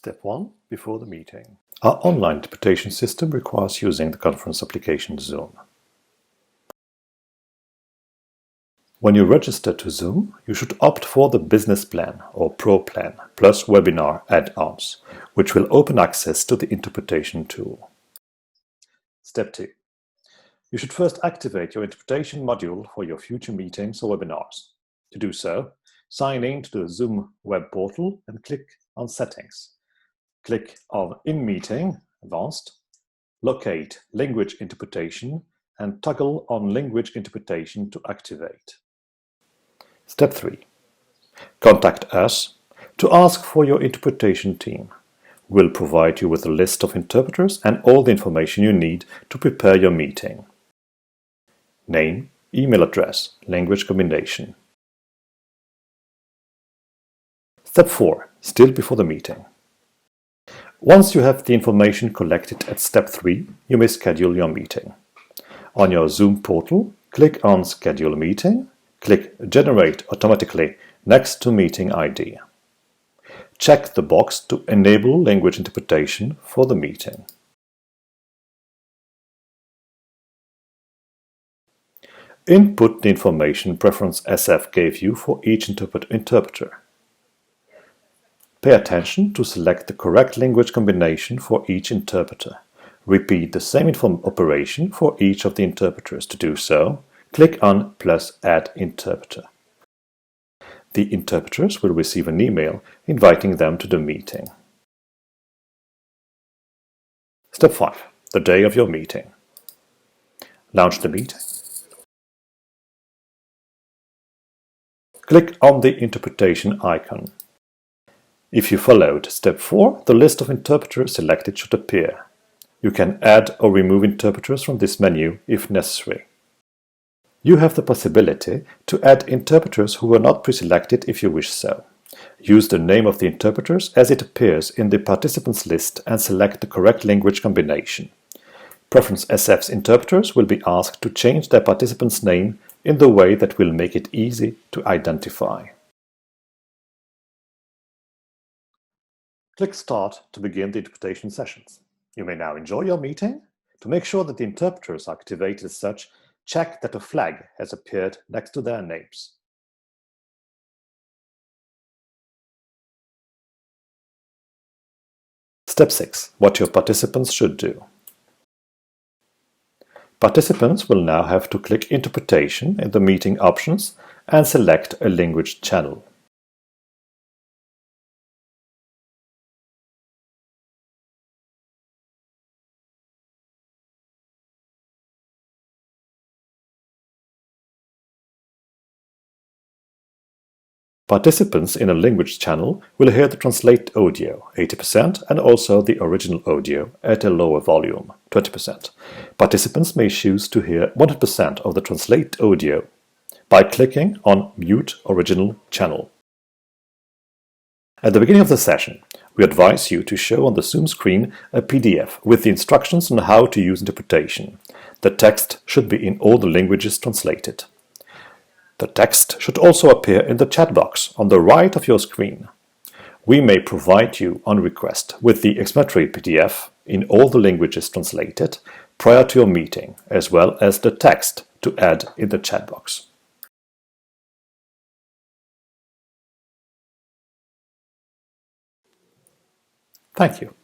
Step 1. Before the meeting. Our online interpretation system requires using the conference application Zoom. When you register to Zoom, you should opt for the Business Plan or Pro Plan plus Webinar add-ons, which will open access to the interpretation tool. Step 2. You should first activate your interpretation module for your future meetings or webinars. To do so, sign in to the Zoom web portal and click on Settings. Click on In Meeting, Advanced, locate Language Interpretation and toggle on Language Interpretation to activate. Step 3. Contact us to ask for your interpretation team. We'll provide you with a list of interpreters and all the information you need to prepare your meeting. Name, email address, language combination. Step 4. Still before the meeting. Once you have the information collected at Step 3, you may schedule your meeting. On your Zoom portal, click on Schedule Meeting, click Generate Automatically next to Meeting ID. Check the box to enable language interpretation for the meeting. Input the information PreferenceSF gave you for each interpreter. Pay attention to select the correct language combination for each interpreter. Repeat the same operation for each of the interpreters. To do so, click on plus Add Interpreter. The interpreters will receive an email inviting them to the meeting. Step 5. The day of your meeting. Launch the meeting. Click on the interpretation icon. If you followed Step 4, the list of interpreters selected should appear. You can add or remove interpreters from this menu if necessary. You have the possibility to add interpreters who were not pre-selected if you wish so. Use the name of the interpreters as it appears in the participants list and select the correct language combination. PreferenceSF's interpreters will be asked to change their participant's name in the way that will make it easy to identify. Click Start to begin the interpretation sessions. You may now enjoy your meeting. To make sure that the interpreters are activated as such, check that a flag has appeared next to their names. Step 6. What your participants should do. Participants will now have to click Interpretation in the meeting options and select a language channel. Participants in a language channel will hear the translate audio, 80%, and also the original audio at a lower volume, 20%. Participants may choose to hear 100% of the translate audio by clicking on Mute Original Channel. At the beginning of the session, we advise you to show on the Zoom screen a PDF with the instructions on how to use interpretation. The text should be in all the languages translated. The text should also appear in the chat box on the right of your screen. We may provide you, on request, with the explanatory PDF in all the languages translated prior to your meeting, as well as the text to add in the chat box. Thank you.